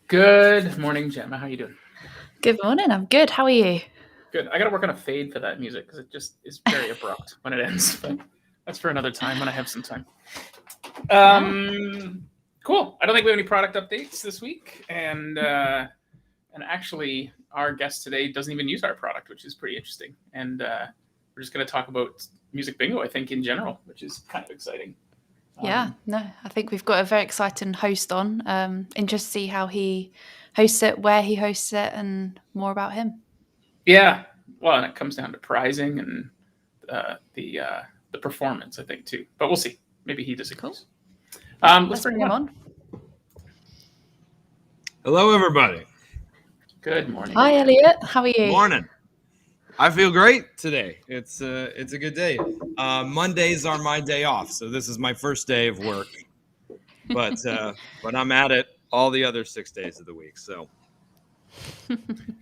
Good morning, Gemma. How you doing? Good morning. I'm good. How are you? Good. I got to work on a fade for that music because it just is very abrupt when it ends. But that's for another time when I have some time. Cool. I don't think we have any product updates this week, and actually, our guest today doesn't even use our product, which is pretty interesting. And we're just going to talk about music bingo, I think, in general, which is kind of exciting. I think we've got a very exciting host on. Interested to see how he hosts it, where he hosts it, and more about him. Yeah. Well, and it comes down to prizing and the performance, I think, too. But we'll see. Maybe he disagrees. Cool. Let's bring him on. Hello, everybody. Good morning. Hi, Elliott. How are you? Morning. I feel great today. It's a good day. Mondays are my day off, so this is my first day of work. But I'm at it all the other 6 days of the week. So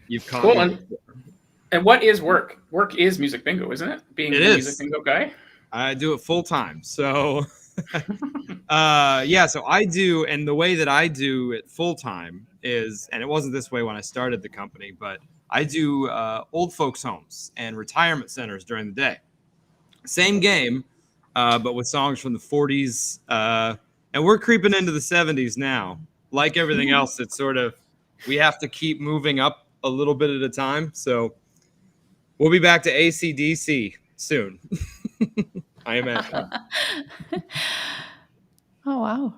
you've caught me. And what is work? Work is music bingo, isn't it? Being a music bingo guy. I do it full time. So so I do, and the way that I do it full time is, and it wasn't this way when I started the company, but I do old folks' homes and retirement centers during the day. Same game, but with songs from the 40s. And we're creeping into the 70s now. Like everything else, it's sort of, we have to keep moving up a little bit at a time. So we'll be back to AC/DC soon. I imagine. Oh, wow.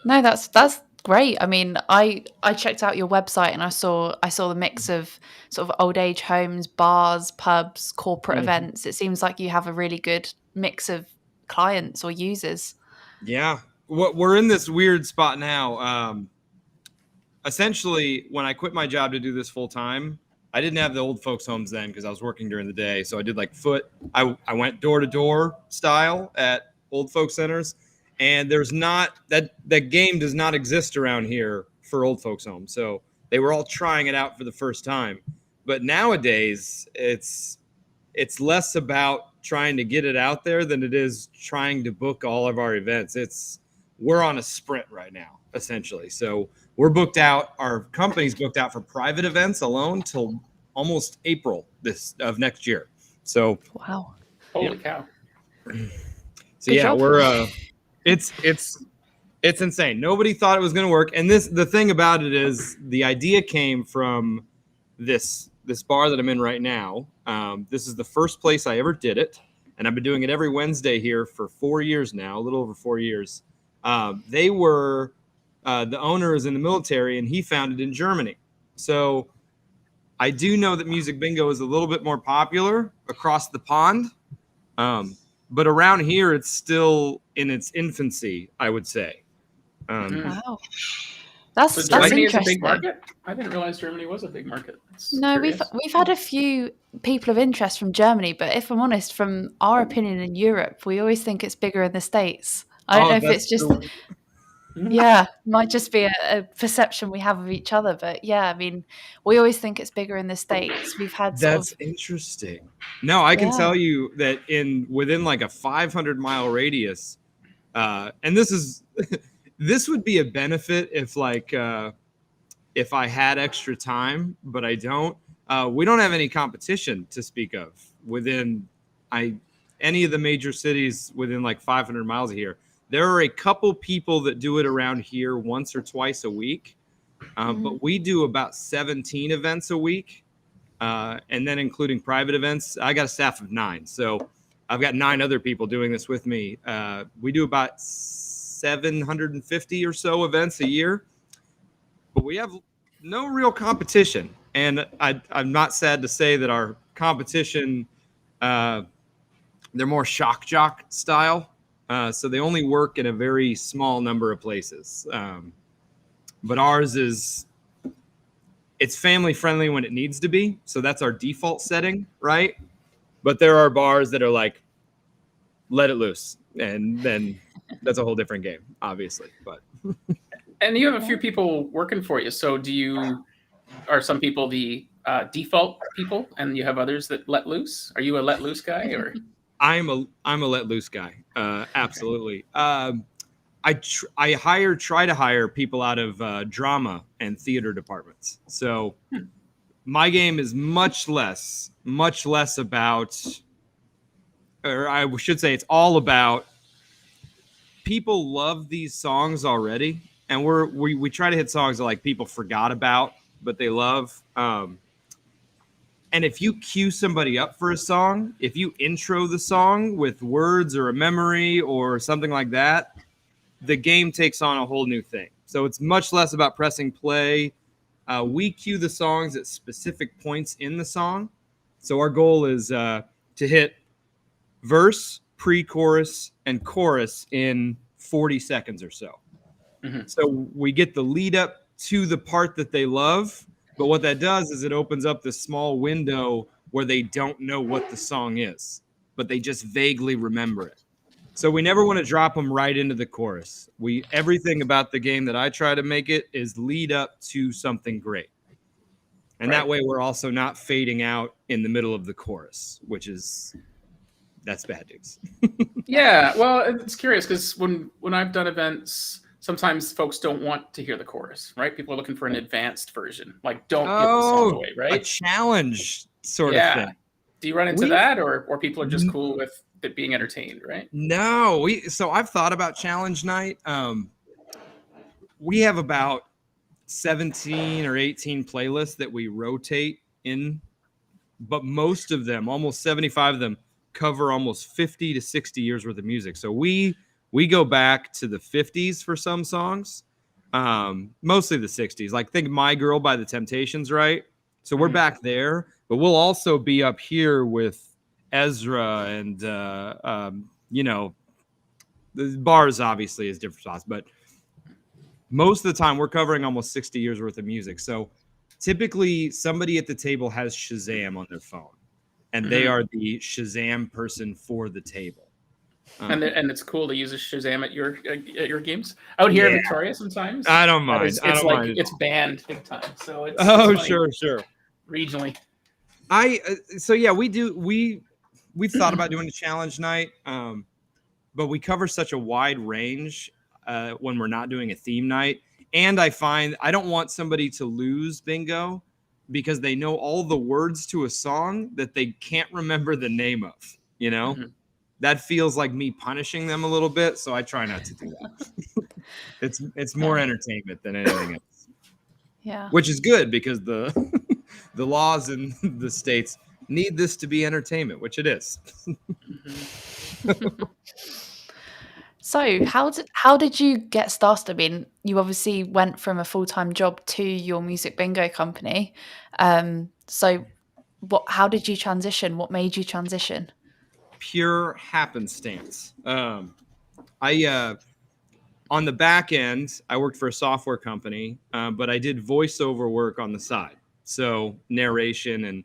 No, that's great. I mean, I checked out your website and I saw the mix of sort of old age homes, bars, pubs, corporate events. It seems like you have a really good mix of clients or users. Yeah. We're in this weird spot now. Essentially, when I quit my job to do this full time, I didn't have the old folks homes then because I was working during the day. So I did like I went door to door style at old folks centers. And there's not that game does not exist around here for old folks homes. So they were all trying it out for the first time. But nowadays it's less about trying to get it out there than it is trying to book all of our events. We're on a sprint right now, essentially. So we're booked out. Our company's booked out for private events alone till almost April of next year. So wow, holy cow! So yeah, we're it's insane. Nobody thought it was going to work. And the thing about it is the idea came from this bar that I'm in right now. This is the first place I ever did it. And I've been doing it every Wednesday here for 4 years now, a little over 4 years. They were, the owner is in the military and he founded in Germany. So I do know that music bingo is a little bit more popular across the pond. But around here, it's still in its infancy, I would say. Wow, that's Germany interesting. Is a big market? I didn't realize Germany was a big market. No, we've had a few people of interest from Germany, but if I'm honest, from our opinion in Europe, we always think it's bigger in the States. I don't know if it's just might just be a perception we have of each other, but yeah, I mean, we always think it's bigger in the States. We've had that's interesting. No, I can tell you that within like a 500-mile radius, and this would be a benefit if if I had extra time, but I don't. We don't have any competition to speak of within any of the major cities within like 500 miles of here. There are a couple people that do it around here once or twice a week, but we do about 17 events a week, and then including private events. I got a staff of 9, so I've got 9 other people doing this with me. We do about 750 or so events a year, but we have no real competition. And I'm not sad to say that our competition they're more shock jock style. So they only work in a very small number of places. But ours it's family friendly when it needs to be. So that's our default setting, right? But there are bars that are like, let it loose. And then that's a whole different game, obviously. But and you have a few people working for you. So are some people the default people and you have others that let loose? Are you a let loose guy or? I'm a let loose guy. Absolutely. I try to hire people out of drama and theater departments. So my game is much less about, or I should say it's all about, people love these songs already. And we try to hit songs that like people forgot about, but they love. And if you cue somebody up for a song, if you intro the song with words or a memory or something like that, the game takes on a whole new thing. So it's much less about pressing play. We cue the songs at specific points in the song. So our goal is to hit verse, pre-chorus, and chorus in 40 seconds or so. Mm-hmm. So we get the lead up to the part that they love. But what that does is it opens up this small window where they don't know what the song is, but they just vaguely remember it. So we never want to drop them right into the chorus. Everything about the game that I try to make it is lead up to something great. And that way we're also not fading out in the middle of the chorus, that's bad news. Yeah, well, it's curious because when I've done events, sometimes folks don't want to hear the chorus, right? People are looking for an advanced version, like don't give the song away, right? A challenge sort of thing. Do you run into that, or people are just cool with it being entertained, right? No, so I've thought about challenge night. We have about 17 or 18 playlists that we rotate in, but most of them, almost 75 of them, cover almost 50 to 60 years worth of music. So we go back to the 50s for some songs, mostly the 60s. Like think My Girl by the Temptations, right? So we're back there, but we'll also be up here with Ezra and, the bars obviously is different spots, but most of the time we're covering almost 60 years worth of music. So typically somebody at the table has Shazam on their phone and they are the Shazam person for the table. And it's cool to use a Shazam at your games out here in Victoria. Sometimes I don't mind. It's banned big time. So it's sure. Regionally, we've thought about doing a challenge night, but we cover such a wide range when we're not doing a theme night. And I find I don't want somebody to lose bingo because they know all the words to a song that they can't remember the name of. That feels like me punishing them a little bit, so I try not to do that. It's more entertainment than anything else. Yeah. Which is good because the laws in the states need this to be entertainment, which it is. So how did you get started? I mean, you obviously went from a full-time job to your music bingo company. So how did you transition? What made you transition? Pure happenstance. I on the back end, I worked for a software company, but I did voiceover work on the side. So narration and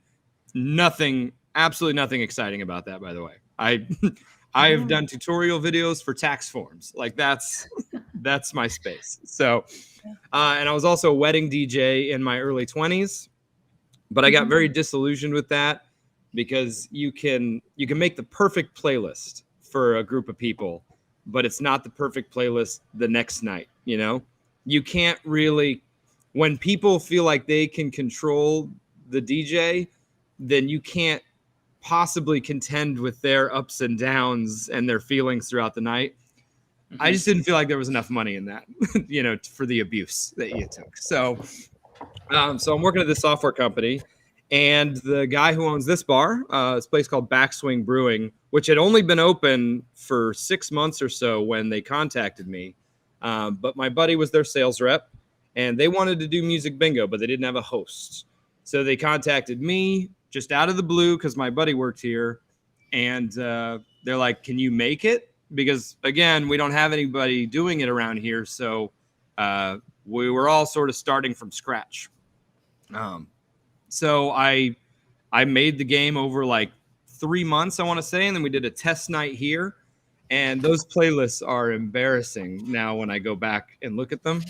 absolutely nothing exciting about that, by the way. I have done tutorial videos for tax forms. Like that's my space. So, and I was also a wedding DJ in my early 20s, but I got very disillusioned with that because you can make the perfect playlist for a group of people, but it's not the perfect playlist the next night. You can't really, when people feel like they can control the DJ, then you can't possibly contend with their ups and downs and their feelings throughout the night. I just didn't feel like there was enough money in that, for the abuse that you took. So I'm working at this software company, and the guy who owns this bar, this place called Backswing Brewing, which had only been open for 6 months or so when they contacted me. But my buddy was their sales rep, and they wanted to do music bingo, but they didn't have a host. So they contacted me just out of the blue because my buddy worked here. And they're like, can you make it? Because again, we don't have anybody doing it around here. So we were all sort of starting from scratch. So I made the game over like 3 months, I want to say. And then we did a test night here. And those playlists are embarrassing now when I go back and look at them.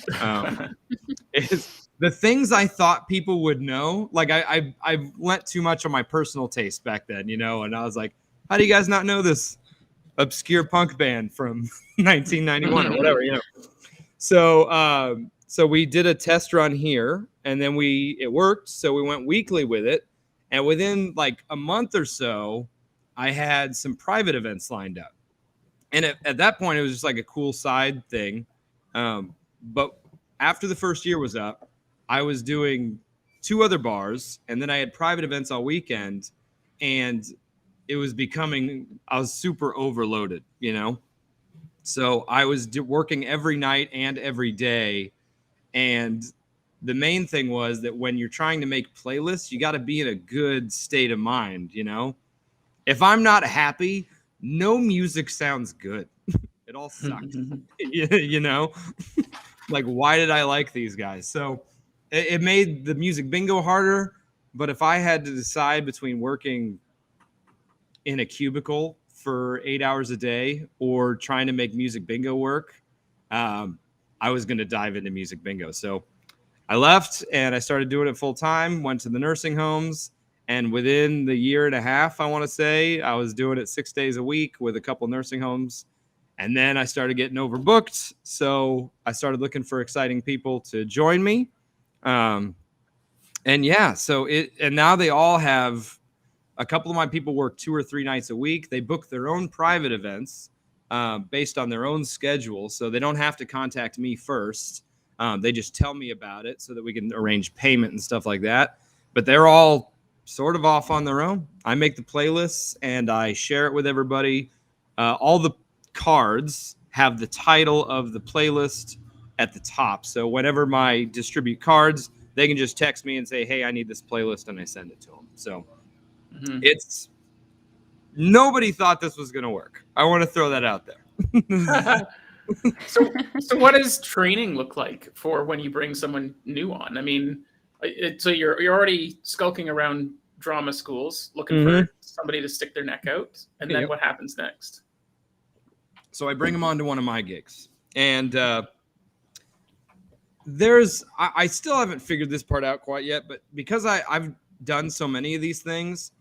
The things I thought people would know, like I lent too much on my personal taste back then, you know, and I was like, how do you guys not know this obscure punk band from 1991 or whatever, you know? So we did a test run here, and then it worked. So we went weekly with it. And within like a month or so, I had some private events lined up. And at that point, it was just like a cool side thing. But after the first year was up, I was doing 2 other bars, and then I had private events all weekend, and it was I was super overloaded, you know? So I was working every night and every day. And the main thing was that when you're trying to make playlists, you got to be in a good state of mind, you know? If I'm not happy, no music sounds good. It all sucks, you know? Like, why did I like these guys? So it made the music bingo harder. But if I had to decide between working in a cubicle for 8 hours a day or trying to make music bingo work, I was going to dive into music bingo. So I left and I started doing it full time, went to the nursing homes. And within the year and a half, I want to say, I was doing it 6 days a week with a couple nursing homes. And then I started getting overbooked. So I started looking for exciting people to join me. And yeah, and now they all have, a couple of my people work 2 or 3 nights a week. They book their own private events based on their own schedule. So they don't have to contact me first. They just tell me about it so that we can arrange payment and stuff like that. But they're all sort of off on their own. I make the playlists and I share it with everybody. All the cards have the title of the playlist at the top. So whenever I distribute cards, they can just text me and say, hey, I need this playlist, and I send it to them. So it's nobody thought this was going to work. I want to throw that out there. So what does training look like for when you bring someone new on? I mean, so you're already skulking around drama schools looking for somebody to stick their neck out, and then what happens next? So I bring them on to one of my gigs, and I still haven't figured this part out quite yet, but because I've done so many of these things,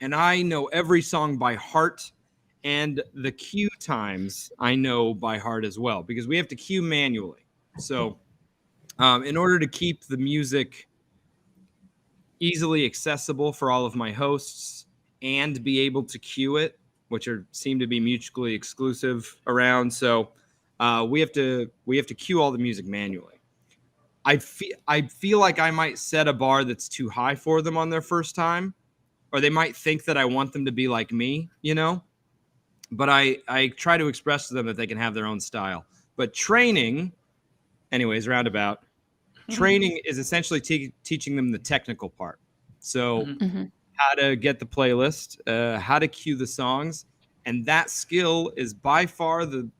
and I know every song by heart, and the cue times I know by heart as well, because we have to cue manually. So in order to keep the music easily accessible for all of my hosts and be able to cue it, which seem to be mutually exclusive around. So we have to cue all the music manually. I feel like I might set a bar that's too high for them on their first time, or they might think that I want them to be like me, you know? But I try to express to them that they can have their own style. But training, anyways, roundabout, training is essentially teaching them the technical part. So how to get the playlist, how to cue the songs. And that skill is by far the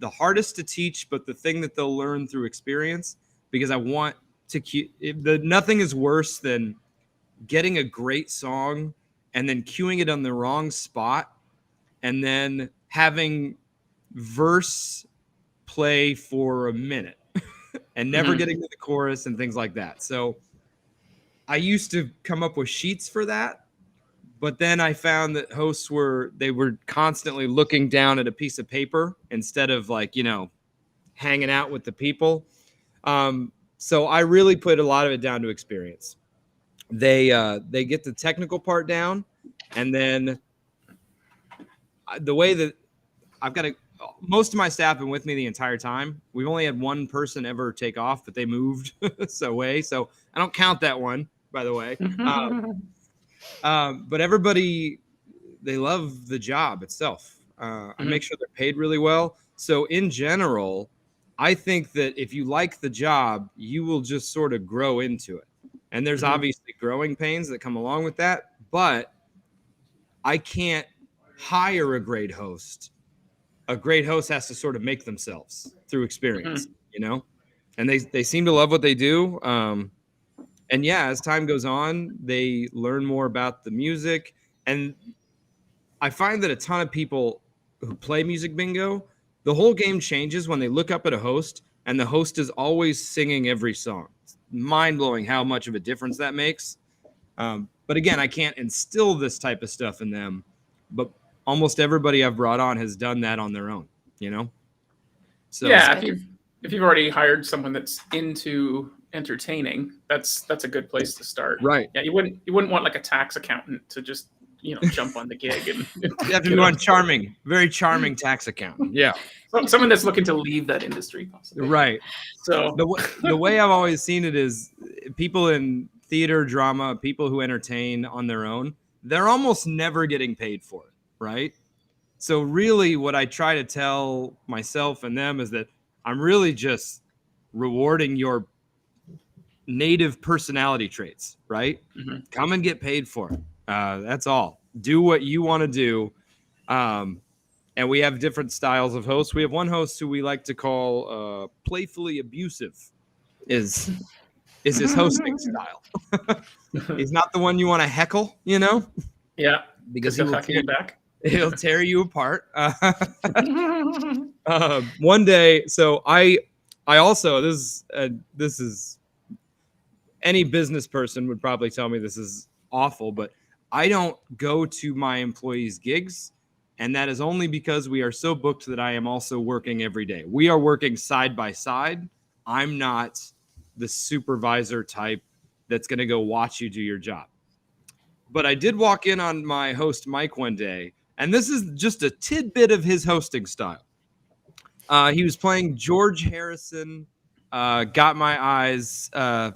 hardest to teach, but the thing that they'll learn through experience, because I want to cue. Nothing is worse than getting a great song and then cueing it on the wrong spot and then having verse play for a minute and never getting to the chorus and things like that. So I used to come up with sheets for that, but then I found that hosts were constantly looking down at a piece of paper instead of hanging out with the people. So I really put a lot of it down to experience. They get the technical part down, and then the way that most of my staff have been with me the entire time. We've only had one person ever take off, but they moved away. So I don't count that one, by the way. But everybody, they love the job itself. I make sure they're paid really well. So in general, I think that if you like the job, you will just sort of grow into it. And there's obviously growing pains that come along with that, but I can't hire a great host has to sort of make themselves through experience, and they seem to love what they do. And yeah, as time goes on, they learn more about the music. And I find that a ton of people who play music bingo, the whole game changes when they look up at a host and the host is always singing every song. It's mind-blowing how much of a difference that makes. But again, I can't instill this type of stuff in them, but almost everybody I've brought on has done that on their own, So yeah, if you've already hired someone that's into entertaining, that's a good place to start. Right. Yeah, you wouldn't want like a tax accountant to just jump on the gig and you have to be one very charming tax accountant. Yeah. Someone that's looking to leave that industry, possibly. Right. So the way I've always seen it is people in theater, drama, people who entertain on their own, they're almost never getting paid for it, right? So really what I try to tell myself and them is that I'm really just rewarding your native personality traits, right? Mm-hmm. Come and get paid for it. That's all. Do what you want to do. And we have different styles of hosts. We have one host who we like to call playfully abusive is his hosting style. He's not the one you want to heckle, Yeah, because he'll heckle you back. He'll tear you apart. One day, so I also this is any business person would probably tell me this is awful, but I don't go to my employees' gigs, and that is only because we are so booked that I am also working every day. We are working side by side. I'm not the supervisor type that's going to go watch you do your job. But I did walk in on my host, Mike, one day, and this is just a tidbit of his hosting style. He was playing George Harrison, Got My Eyes Set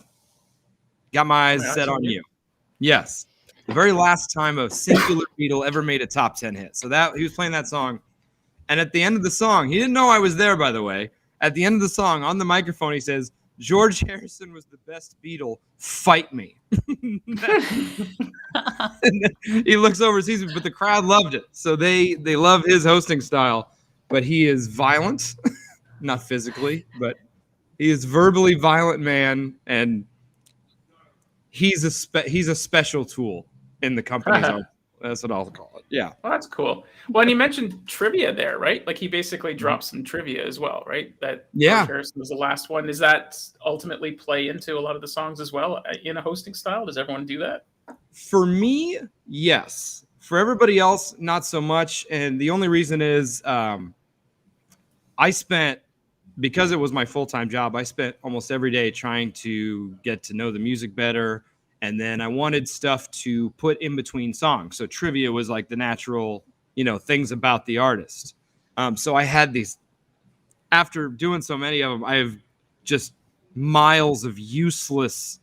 on You. Yes. The very last time a singular Beatle ever made a top 10 hit. So that he was playing that song. And at the end of the song, he didn't know I was there, by the way. At the end of the song, on the microphone, he says, George Harrison was the best Beatle. Fight me. He looks over, sees it, but the crowd loved it. So they love his hosting style. But he is violent, not physically, but he is verbally violent man, and he's a special tool in the company's own. That's what I'll call it. Yeah. Well, that's cool. Well, and you mentioned trivia there, right? Like he basically dropped some trivia as well, right? That George Harrison was the last one. Does that ultimately play into a lot of the songs as well in a hosting style? Does everyone do that? For me, yes. For everybody else, not so much. And the only reason is because it was my full-time job, I spent almost every day trying to get to know the music better. And then I wanted stuff to put in between songs. So trivia was like the natural, things about the artist. So I had these, after doing so many of them, I have just miles of useless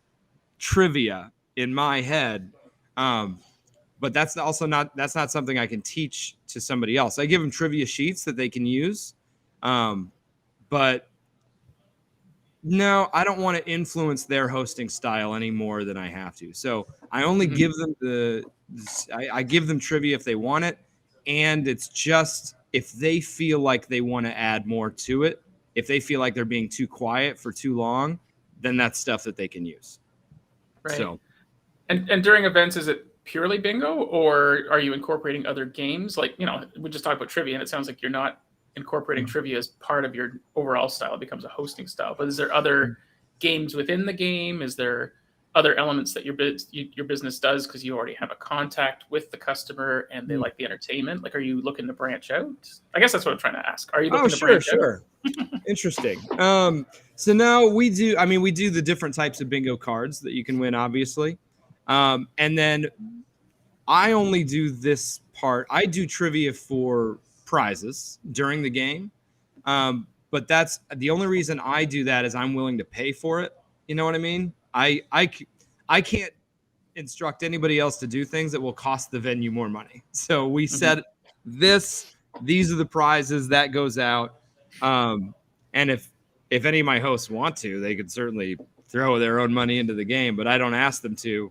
trivia in my head. But that's not something I can teach to somebody else. I give them trivia sheets that they can use. But no, I don't want to influence their hosting style any more than I have to. So I only give them I give them trivia if they want it. And it's just if they feel like they want to add more to it, if they feel like they're being too quiet for too long, then that's stuff that they can use. Right. So, and during events, is it purely bingo, or are you incorporating other games? Like, we just talked about trivia, and it sounds like you're not incorporating trivia as part of your overall style. It becomes a hosting style. But is there other games within the game? Is there other elements that your business does because you already have a contact with the customer and they like the entertainment? Like, are you looking to branch out? I guess that's what I'm trying to ask. Are you looking to branch out? Interesting. So now we do the different types of bingo cards that you can win, obviously. And then I only do this part. I do trivia for prizes during the game. But that's the only reason I do that is I'm willing to pay for it. You know what I mean? I can't instruct anybody else to do things that will cost the venue more money. So we said these are the prizes that goes out. And if any of my hosts want to, they could certainly throw their own money into the game, but I don't ask them to.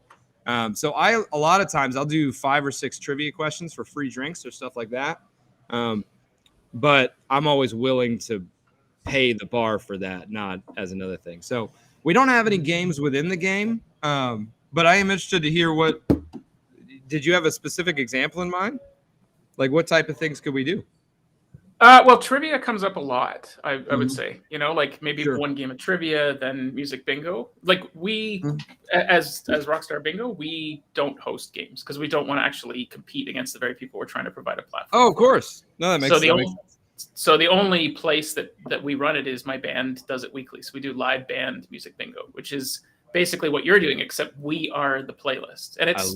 So a lot of times I'll do 5 or 6 trivia questions for free drinks or stuff like that. But I'm always willing to pay the bar for that, not as another thing. So we don't have any games within the game. But I am interested to hear did you have a specific example in mind? Like what type of things could we do? Well, trivia comes up a lot, I would say. Like maybe Sure. one game of trivia, then music bingo. Like we, as Rockstar Bingo, we don't host games because we don't want to actually compete against the very people we're trying to provide a platform. Oh, of course. No, that makes sense. So the only place that we run it is my band does it weekly. So we do live band music bingo, which is basically what you're doing, except we are the playlist, and it's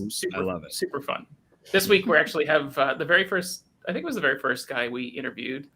super fun. This week we actually have the very first. I think it was the very first guy we interviewed.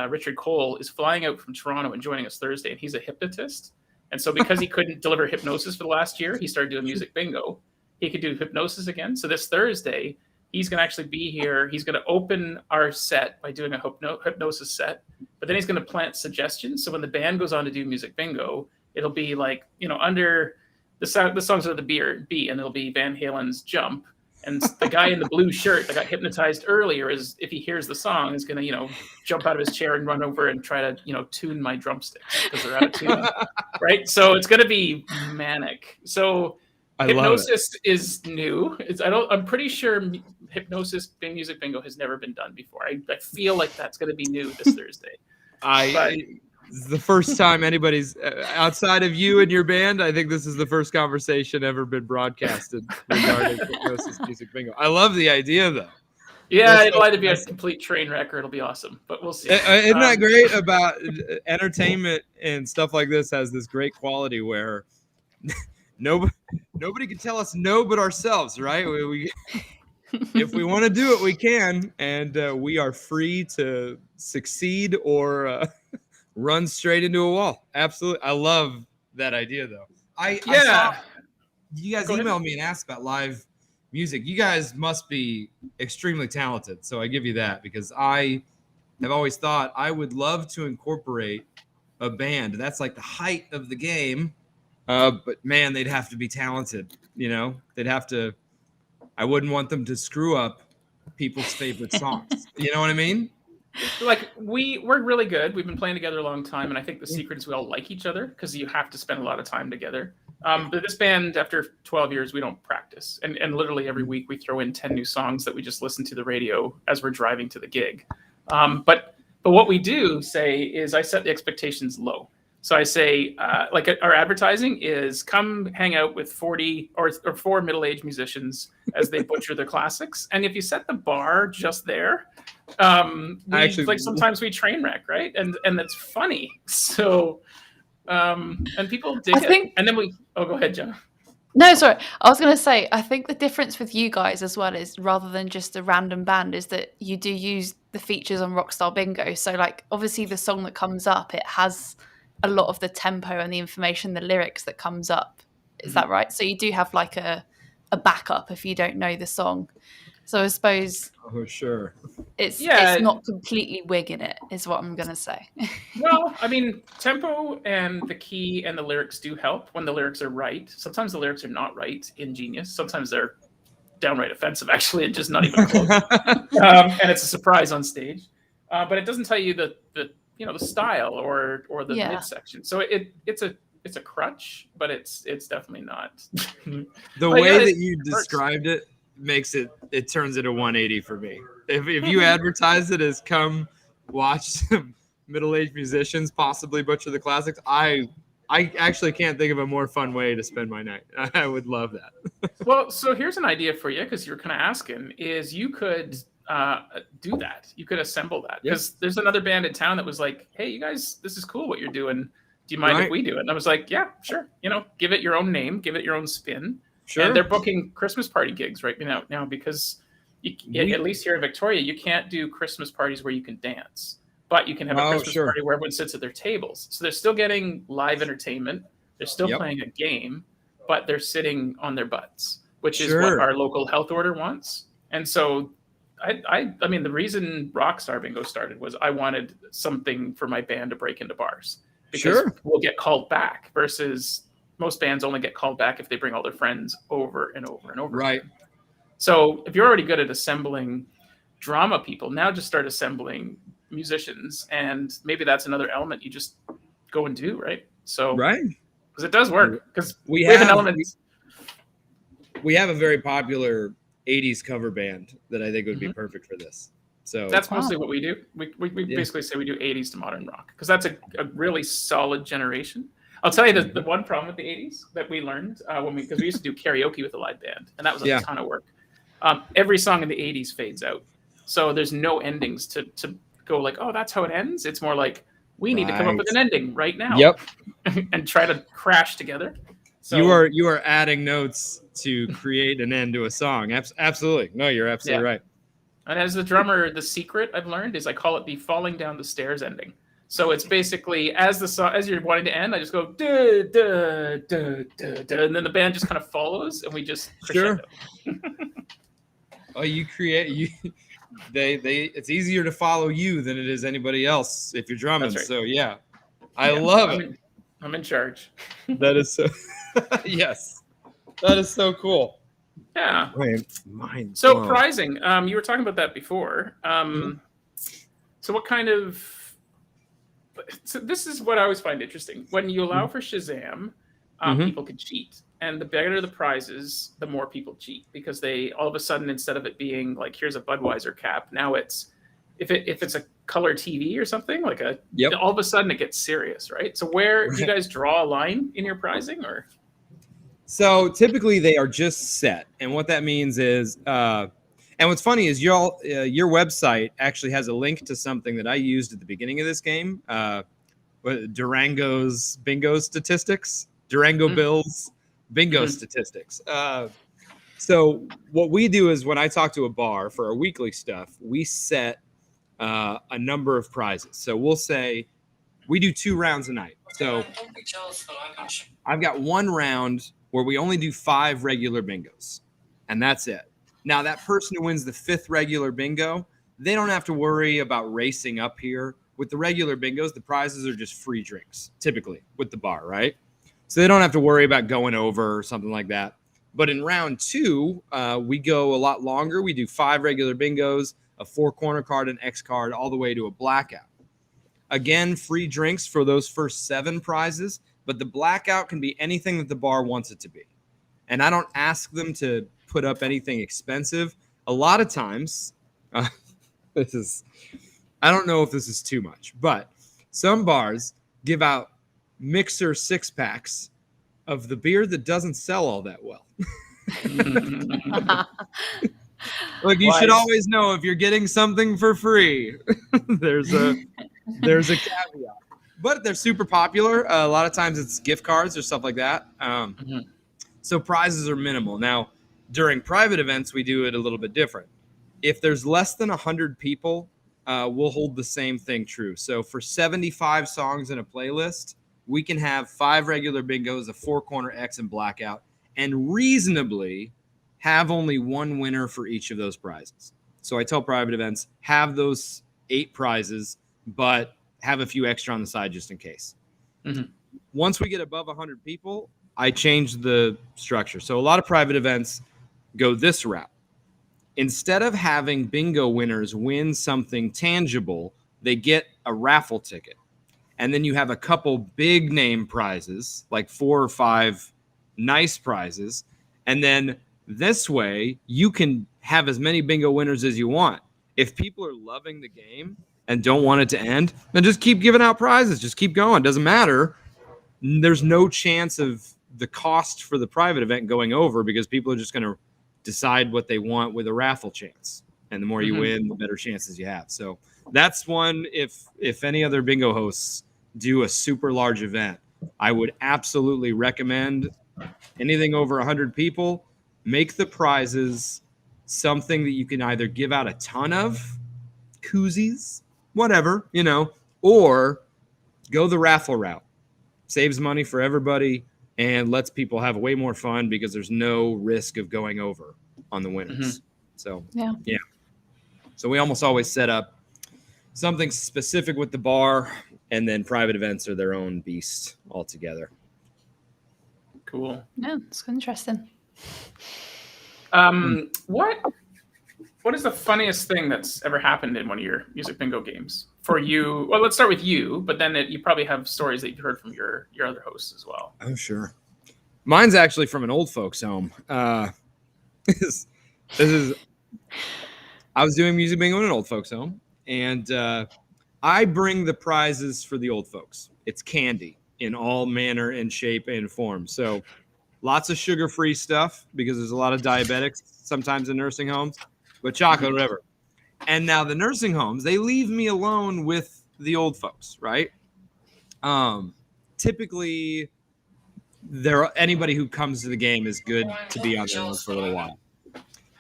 Richard Cole is flying out from Toronto and joining us Thursday, and he's a hypnotist. And so because he couldn't deliver hypnosis for the last year, he started doing music bingo. He could do hypnosis again. So this Thursday, he's going to actually be here. He's going to open our set by doing a hypnosis set, but then he's going to plant suggestions. So when the band goes on to do music bingo, it'll be like, under the songs are the B, and it'll be Van Halen's Jump. And the guy in the blue shirt that got hypnotized earlier is, if he hears the song, is going to, jump out of his chair and run over and try to, tune my drumsticks because they're out of tune, right? So it's going to be manic. So hypnosis is new. I'm pretty sure hypnosis music bingo has never been done before. I feel like that's going to be new this Thursday. This is the first time anybody's outside of you and your band. I think this is the first conversation ever been broadcasted regarding hypnosis music bingo. I love the idea, though. Yeah, it'll either be a complete train wreck or it'll be awesome, but we'll see. Isn't that great about entertainment and stuff like this? Has this great quality where nobody can tell us no but ourselves, right? If we want to do it, we can, and we are free to succeed or run straight into a wall. Absolutely. I love that idea, though. I saw you guys emailed me and asked about live music. You guys must be extremely talented. So I give you that, because I have always thought I would love to incorporate a band. That's like the height of the game. But man, they'd have to be talented. They'd have to. I wouldn't want them to screw up people's favorite songs. You know what I mean? Like we're really good. We've been playing together a long time, and I think the secret is we all like each other because you have to spend a lot of time together. But this band, after 12 years, we don't practice, and literally every week we throw in 10 new songs that we just listen to the radio as we're driving to the gig. But what we do say is I set the expectations low. So I say, like our advertising is come hang out with 40 or 4 middle-aged musicians as they butcher their classics. And if you set the bar just there, sometimes we train wreck, right? And that's funny. So, and people dig it. And then go ahead, Jenna. No, sorry. I was going to say, I think the difference with you guys as well is, rather than just a random band, is that you do use the features on Rockstar Bingo. So like, obviously the song that comes up, it has a lot of the tempo and the information, the lyrics that comes up. Is that right? So you do have like a backup if you don't know the song. So I suppose sure. It's not completely wigging it, is what I'm going to say. Well, I mean, tempo and the key and the lyrics do help when the lyrics are right. Sometimes the lyrics are not right in Genius. Sometimes they're downright offensive, actually, and just not even close. And it's a surprise on stage. But it doesn't tell you the style or the midsection. So it's a crutch, but it's definitely not. The way that you described it makes it turns it a 180 for me. If you advertise it as come watch some middle-aged musicians possibly butcher the classics, I actually can't think of a more fun way to spend my night. I would love that. Well, so here's an idea for you, because you're kind of asking, is you could do that. You could assemble that, because there's another band in town that was like, hey, you guys, this is cool what you're doing. Do you mind if we do it? And I was like, yeah, sure. Give it your own name, give it your own spin. Sure. And they're booking Christmas party gigs right now because at least here in Victoria, you can't do Christmas parties where you can dance, but you can have a Christmas party where everyone sits at their tables. So they're still getting live entertainment. They're still playing a game, but they're sitting on their butts, which is what our local health order wants. And so I mean, the reason Rockstar Bingo started was I wanted something for my band to break into bars, because we'll get called back versus most bands only get called back if they bring all their friends over and over and over. Right. So if you're already good at assembling drama people, now just start assembling musicians, and maybe that's another element you just go and do, right? So right, because it does work, because we have have an element. We have a very popular 80s cover band that I think would be perfect for this. So that's mostly what we do. We basically say we do 80s to modern rock, because that's a really solid generation. I'll tell you the one problem with the 80s that we learned because we used to do karaoke with a live band, and that was a ton of work. Every song in the 80s fades out. So there's no endings to go like, oh, that's how it ends. It's more like, we need to come up with an ending right now. Yep. And try to crash together. So you are adding notes to create an end to a song. Absolutely. No, you're absolutely right. And as the drummer, the secret I've learned is I call it the falling down the stairs ending. So it's basically as you're wanting to end, I just go duh, duh, duh, duh, duh, and then the band just kind of follows, and we just crescendo. Sure. You create it's easier to follow you than it is anybody else if you're drumming. Right. So I love it. I'm in charge. That is so yes. That is so cool. Yeah. Mind so blown. Pricing. You were talking about that before. So what kind of so this is what I always find interesting. When you allow for Shazam, people can cheat. And the better the prizes, the more people cheat, because they all of a sudden, instead of it being like, here's a Budweiser cap, now it's if it's a color TV or something like all of a sudden it gets serious, right? So where do you guys draw a line in your pricing, or? So typically they are just set, and what that means is, and what's funny is your website actually has a link to something that I used at the beginning of this game, Durango's bingo statistics, Durango Bills. Bingo statistics. So what we do is when I talk to a bar for our weekly stuff, we set a number of prizes. So we'll say we do 2 rounds a night. So I've got 1 round where we only do 5 regular bingos, and that's it. Now that person who wins the 5th regular bingo, they don't have to worry about racing up here. With the regular bingos, the prizes are just free drinks, typically with the bar, right? So they don't have to worry about going over or something like that. But in round 2, we go a lot longer. We do 5 regular bingos, a 4-corner card, an X card, all the way to a blackout. Again, free drinks for those first 7 prizes, but the blackout can be anything that the bar wants it to be. And I don't ask them to put up anything expensive. A lot of times, I don't know if this is too much, but some bars give out mixer 6-packs of the beer that doesn't sell all that well. Look, you should always know if you're getting something for free, there's a caveat. But they're super popular. A lot of times it's gift cards or stuff like that. So prizes are minimal. Now, during private events, we do it a little bit different. If there's less than 100 people, we'll hold the same thing true. So for 75 songs in a playlist, we can have 5 regular bingos, a 4-corner X, and blackout, and reasonably have only 1 winner for each of those prizes. So I tell private events, have those 8 prizes, but have a few extra on the side just in case. Once we get above 100 people, I change the structure. So a lot of private events go this route. Instead of having bingo winners win something tangible, they get a raffle ticket. And then you have a couple big name prizes, like 4 or 5 nice prizes. And then this way, you can have as many bingo winners as you want. If people are loving the game and don't want it to end, then just keep giving out prizes. Just keep going. Doesn't matter. There's no chance of the cost for the private event going over, because people are just going to decide what they want with a raffle chance. And the more you win, the better chances you have. So that's one. If any other bingo hosts do a super large event, I would absolutely recommend anything over 100 people, make the prizes something that you can either give out a ton of, koozies, whatever, or go the raffle route. Saves money for everybody and lets people have way more fun because there's no risk of going over on the winners. So, yeah. So we almost always set up something specific with the bar, and then private events are their own beast altogether. Cool. Yeah, it's interesting. What is the funniest thing that's ever happened in one of your music bingo games for you? Well, let's start with you, but then you probably have stories that you've heard from your other hosts as well. Oh, sure. Mine's actually from an old folks home. This is I was doing music bingo in an old folks home, and I bring the prizes for the old folks. It's candy in all manner and shape and form. So lots of sugar-free stuff because there's a lot of diabetics sometimes in nursing homes, but chocolate, whatever. And now the nursing homes, they leave me alone with the old folks, right? Typically, anybody who comes to the game is good to be on their own for a little while.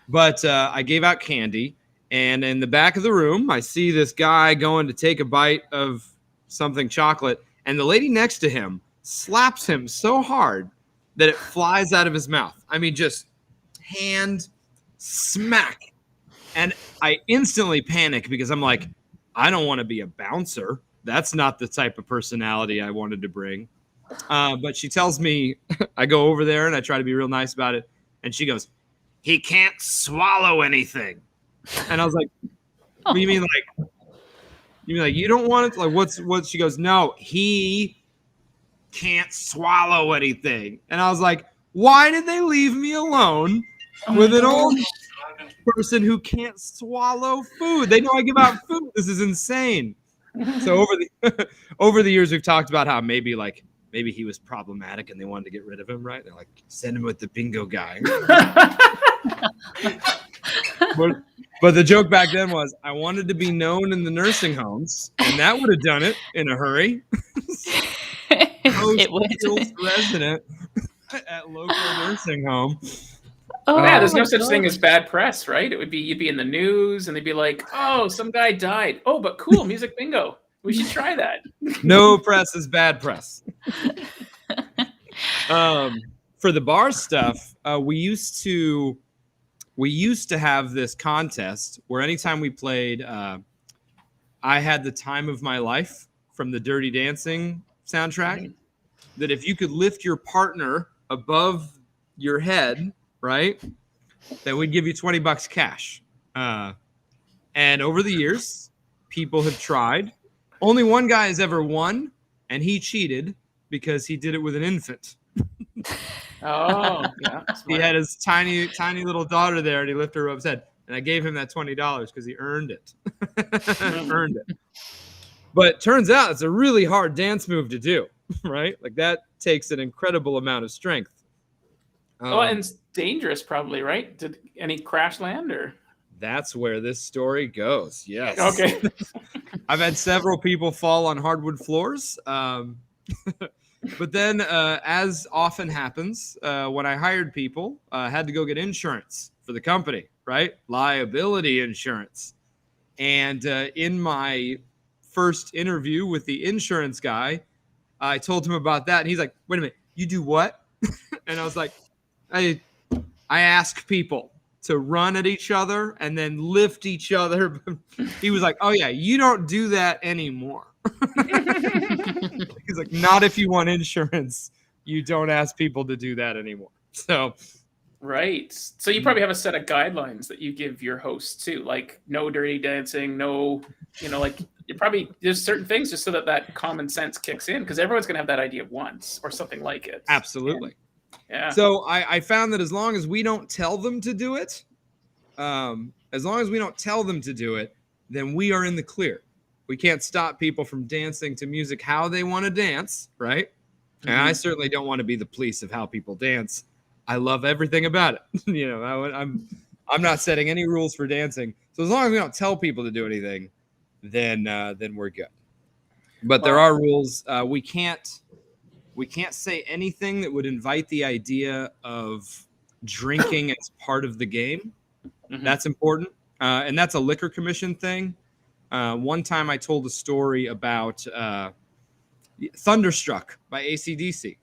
But I gave out candy, and in the back of the room, I see this guy going to take a bite of something chocolate, and the lady next to him slaps him so hard that it flies out of his mouth. I mean, just hand smack. And I instantly panic because I'm like, I don't want to be a bouncer. That's not the type of personality I wanted to bring. But she tells me, I go over there and I try to be real nice about it. And she goes, he can't swallow anything. And I was like, what do you mean? Like, you don't want it? Like, what? She goes, no, he can't swallow anything. And I was like, why did they leave me alone with an old person who can't swallow food? They know I give out food. This is insane. So over the years, we've talked about how maybe he was problematic and they wanted to get rid of him, right? They're like, send him with the bingo guy. But the joke back then was I wanted to be known in the nursing homes, and that would have done it in a hurry. It would. Resident at local nursing home. Oh, yeah, there's no such thing as bad press, right? It would be you'd be in the news, and they'd be like, "Oh, some guy died. Oh, but cool, music bingo. We should try that." No press is bad press. For the bar stuff, we used to have this contest where anytime we played, I had the time of my life from the Dirty Dancing soundtrack. That if you could lift your partner above your head, right, that we'd give you $20 cash. And over the years, people have tried. Only one guy has ever won, and he cheated because he did it with an infant. Oh, yeah. He had his tiny little daughter there, and he lifted her above his head. And I gave him that $20 because he earned it. Earned it. But turns out it's a really hard dance move to do, right? Like that takes an incredible amount of strength. And it's dangerous, probably, right? Did any crash land or? That's where this story goes. Yes. Okay. I've had several people fall on hardwood floors. But then, as often happens, when I hired people, I had to go get insurance for the company, right? Liability insurance. And in my first interview with the insurance guy, I told him about that. And he's like, wait a minute, you do what? And I was like, I ask people to run at each other and then lift each other. He was like, oh, yeah, you don't do that anymore. He's like, not if you want insurance. You don't ask people to do that anymore. So, right. So you probably have a set of guidelines that you give your hosts too, like no dirty dancing, no, like you probably there's certain things just so that common sense kicks in because everyone's gonna have that idea once or something like it. Absolutely. Yeah. So I found that as long as we don't tell them to do it, then we are in the clear. We can't stop people from dancing to music how they want to dance, right? Mm-hmm. And I certainly don't want to be the police of how people dance. I love everything about it. I'm not setting any rules for dancing. So as long as we don't tell people to do anything, then we're good. But there are rules. We can't say anything that would invite the idea of drinking as part of the game. Mm-hmm. That's important. And that's a liquor commission thing. One time I told a story about Thunderstruck by AC/DC.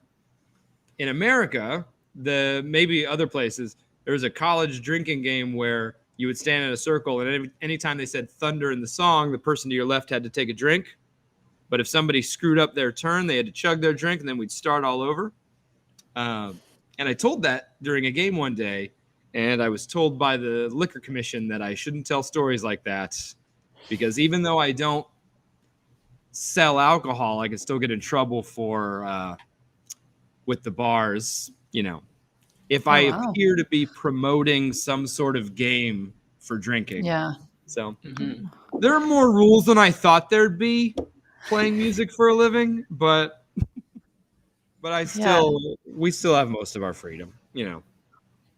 In America, maybe other places, there was a college drinking game where you would stand in a circle, and anytime they said thunder in the song, the person to your left had to take a drink. But if somebody screwed up their turn, they had to chug their drink, and then we'd start all over. And I told that during a game one day, and I was told by the liquor commission that I shouldn't tell stories like that because even though I don't sell alcohol, I can still get in trouble for with the bars, if I appear to be promoting some sort of game for drinking. Yeah. So there are more rules than I thought there'd be playing music for a living, but we still have most of our freedom,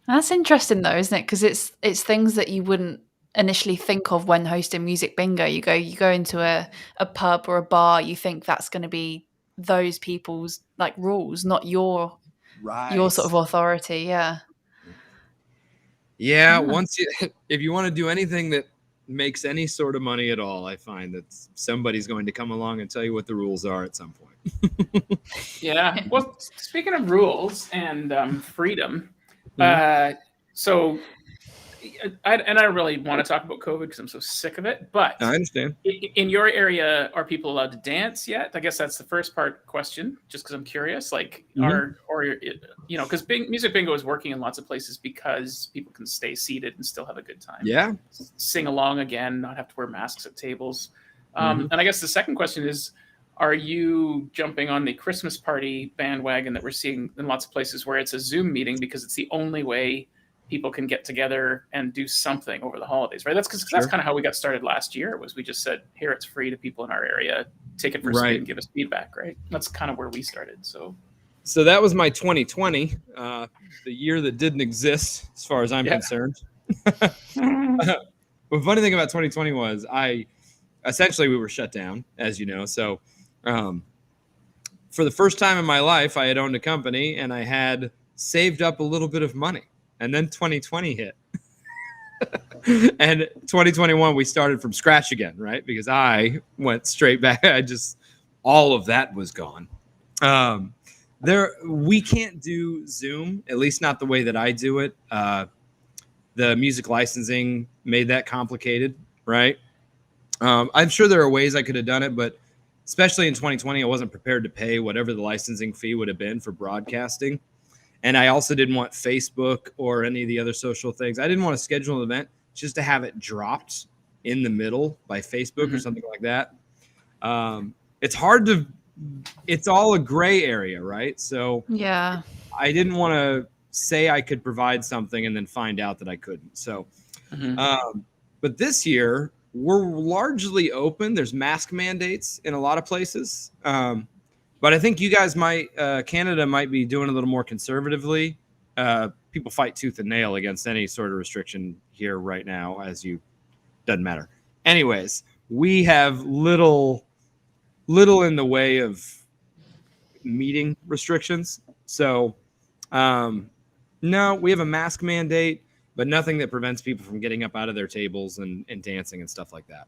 That's interesting though, isn't it? Because it's things that you wouldn't initially think of when hosting music bingo. You go into a pub or a bar, you think that's going to be those people's like rules, not your sort of authority. Yeah. Yeah, if you want to do anything that makes any sort of money at all, I find that somebody's going to come along and tell you what the rules are at some point. Yeah. Well, speaking of rules and freedom, so I don't really want to talk about COVID because I'm so sick of it. But I understand. In your area, are people allowed to dance yet? I guess that's the first part question. Just because I'm curious, like, because music bingo is working in lots of places because people can stay seated and still have a good time. Yeah, sing along again, not have to wear masks at tables. And I guess the second question is, are you jumping on the Christmas party bandwagon that we're seeing in lots of places where it's a Zoom meeting because it's the only way people can get together and do something over the holidays, right? That's because that's kind of how we got started last year. Was we just said, here, it's free to people in our area, take it for free and give us feedback, right? That's kind of where we started. So that was my 2020, the year that didn't exist as far as I'm concerned. The funny thing about 2020 was we were shut down, as you know. So for the first time in my life, I had owned a company and I had saved up a little bit of money. And then 2020 hit. And 2021, we started from scratch again, right? Because I went straight back. All of that was gone. We can't do Zoom, at least not the way that I do it. The music licensing made that complicated, right? I'm sure there are ways I could have done it, but especially in 2020, I wasn't prepared to pay whatever the licensing fee would have been for broadcasting. And I also didn't want Facebook or any of the other social things. I didn't want to schedule an event just to have it dropped in the middle by Facebook or something like that. It's all a gray area, right? So yeah, I didn't want to say I could provide something and then find out that I couldn't. So, but this year we're largely open. There's mask mandates in a lot of places. But I think you guys Canada might be doing a little more conservatively. People fight tooth and nail against any sort of restriction here right now, doesn't matter. Anyways, we have little in the way of meeting restrictions. So, no, we have a mask mandate, but nothing that prevents people from getting up out of their tables and dancing and stuff like that.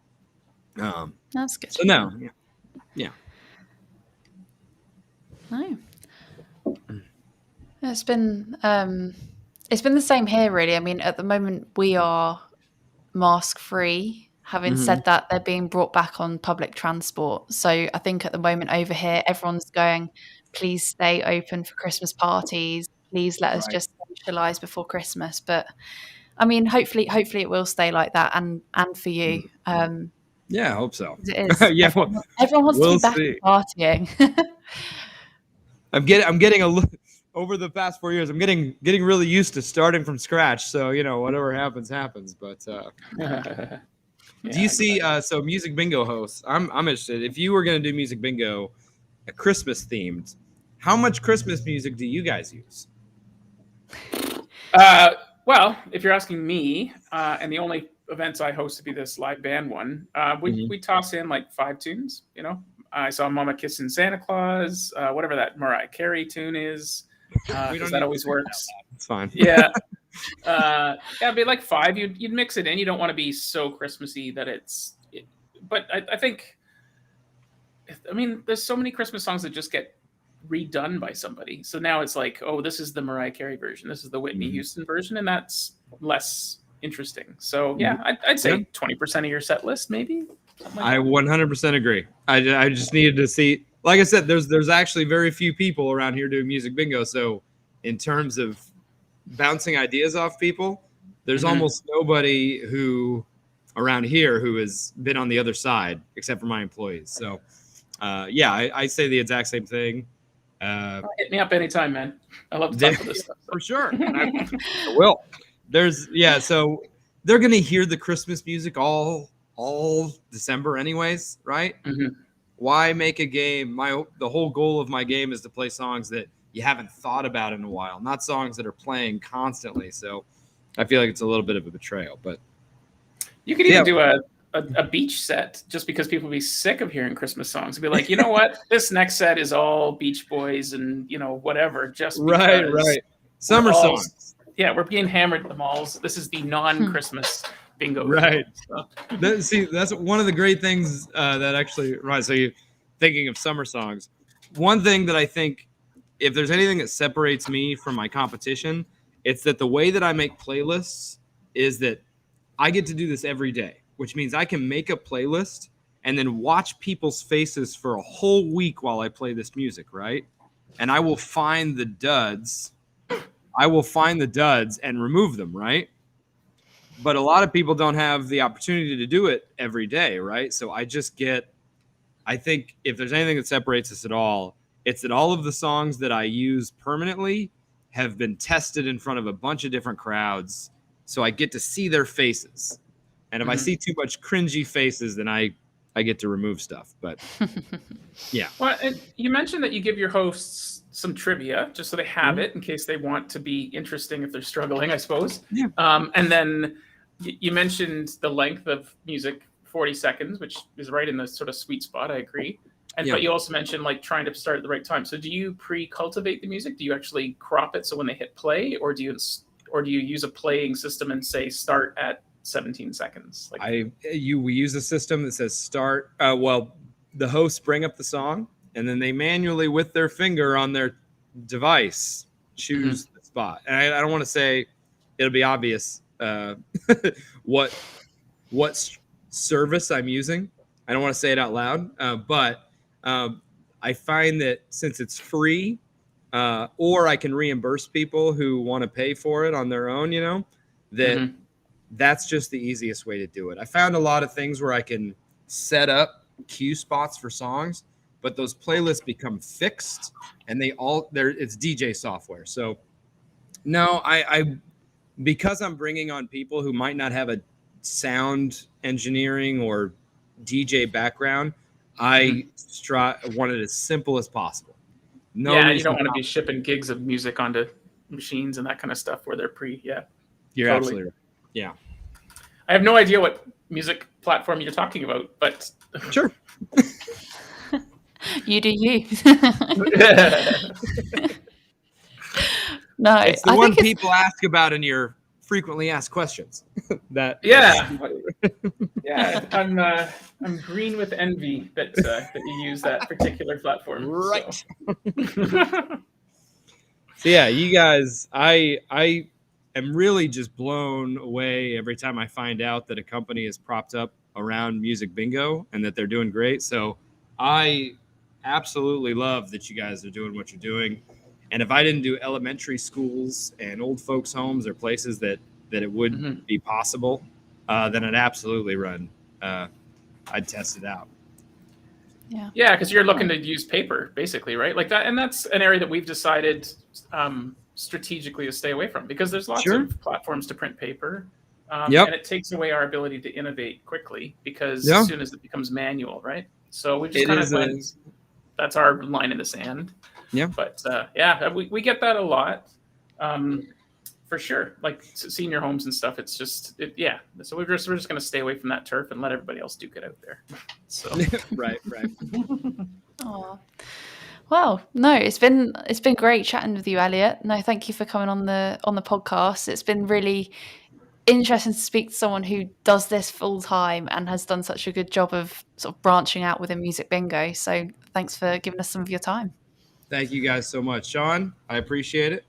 That's good. So no, yeah. No. It's been the same here, really. I mean, at the moment we are mask free. Having said that, they're being brought back on public transport. So I think at the moment over here, everyone's going, please stay open for Christmas parties. Please let us just socialise before Christmas. But I mean, hopefully it will stay like that, and for you. Yeah, I hope so. It is. Yeah, everyone wants to be back and partying. I'm getting over the past 4 years. I'm getting really used to starting from scratch. So whatever happens. But do you see? So music bingo hosts. I'm interested. If you were going to do music bingo, a Christmas themed, how much Christmas music do you guys use? Well, if you're asking me, and the only events I host to be this live band one, we toss in like 5 tunes. I saw Mama Kissing Santa Claus, whatever that Mariah Carey tune is. That always works. It's fine. Yeah. It'd be like 5. You'd mix it in. You don't want to be so Christmassy that but I think, there's so many Christmas songs that just get redone by somebody. So now it's like, oh, this is the Mariah Carey version. This is the Whitney Houston version. And that's less interesting. So yeah, I'd say 20% of your set list, maybe. I 100% agree. I just needed to see, like I said, there's actually very few people around here doing music bingo. So in terms of bouncing ideas off people, there's almost nobody who around here who has been on the other side except for my employees. So I say the exact same thing. Hit me up anytime, man. I love to talk about this stuff. For sure. I will. So they're going to hear the Christmas music all December anyways, right? Why make a game? The whole goal of my game is to play songs that you haven't thought about in a while, not songs that are playing constantly. So I feel like it's a little bit of a betrayal, but you could even do a beach set just because people will be sick of hearing Christmas songs and be like, you know what? This next set is all Beach Boys and, whatever. Just because right. Summer songs. Yeah, we're being hammered at the malls. This is the non-Christmas bingo. Right. So. That's one of the great things that actually, right. So you're thinking of summer songs. One thing that I think, if there's anything that separates me from my competition, it's that the way that I make playlists is that I get to do this every day, which means I can make a playlist and then watch people's faces for a whole week while I play this music, right? And I will find the duds. And remove them, right? But a lot of people don't have the opportunity to do it every day, right? So I think if there's anything that separates us at all, it's that all of the songs that I use permanently have been tested in front of a bunch of different crowds. So I get to see their faces. And if I see too much cringy faces, then I get to remove stuff. But yeah. Well, you mentioned that you give your hosts some trivia just so they have it in case they want to be interesting if they're struggling, I suppose. Yeah. And then you mentioned the length of music, 40 seconds, which is right in the sort of sweet spot. I agree. But you also mentioned like trying to start at the right time. So do you pre-cultivate the music? Do you actually crop it so when they hit play, or do you use a playing system and say start at 17 seconds? We use a system that says start. The hosts bring up the song, and then they manually, with their finger on their device, choose the spot. And I don't want to say, it'll be obvious what service I'm using. I don't want to say it out loud, but I find that since it's free, or I can reimburse people who want to pay for it on their own, that's just the easiest way to do it. I found a lot of things where I can set up cue spots for songs, but those playlists become fixed and it's DJ software. So no, I because I'm bringing on people who might not have a sound engineering or DJ background, I want it as simple as possible. You don't want to be shipping gigs of music onto machines and that kind of stuff where they're You're absolutely right. Yeah. I have no idea what music platform you're talking about, but sure. You do you. No, it's the one people ask about in your frequently asked questions. I'm green with envy that you use that particular platform. Right. So yeah, you guys, I am really just blown away every time I find out that a company is propped up around music bingo and that they're doing great. So I absolutely love that you guys are doing what you're doing. And if I didn't do elementary schools and old folks' homes or places that it would be possible, then I'd absolutely run. I'd test it out. Yeah, because you're looking to use paper, basically, right? Like that, and that's an area that we've decided strategically to stay away from because there's lots of platforms to print paper, and it takes away our ability to innovate quickly because as soon as it becomes manual, right? So we just kind of that's our line in the sand. Yeah. But we get that a lot, for sure. Like senior homes and stuff. It's just So we're just going to stay away from that turf and let everybody else duke it out there. So right. Oh, well, no, it's been great chatting with you, Elliott. No, thank you for coming on the podcast. It's been really interesting to speak to someone who does this full time and has done such a good job of sort of branching out within music bingo. So thanks for giving us some of your time. Thank you guys so much, Sean. I appreciate it.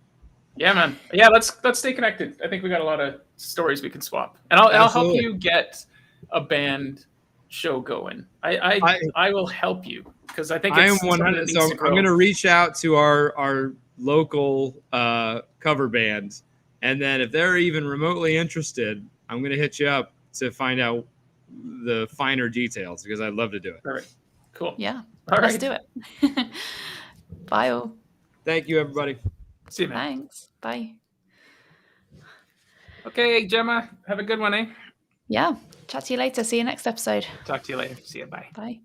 Yeah, man. Yeah, let's stay connected. I think we got a lot of stories we can swap, and I'll help you get a band show going. I will help you because I think I am 100. So I'm going to reach out to our local cover band. And then if they're even remotely interested, I'm going to hit you up to find out the finer details because I'd love to do it. Perfect. Cool. Yeah. All Let's right. do it. Bye all. Thank you, everybody. See you, man. Thanks. Bye. Okay, Gemma, have a good one, eh? Yeah. Chat to you later. See you next episode. Talk to you later. See you. Bye. Bye.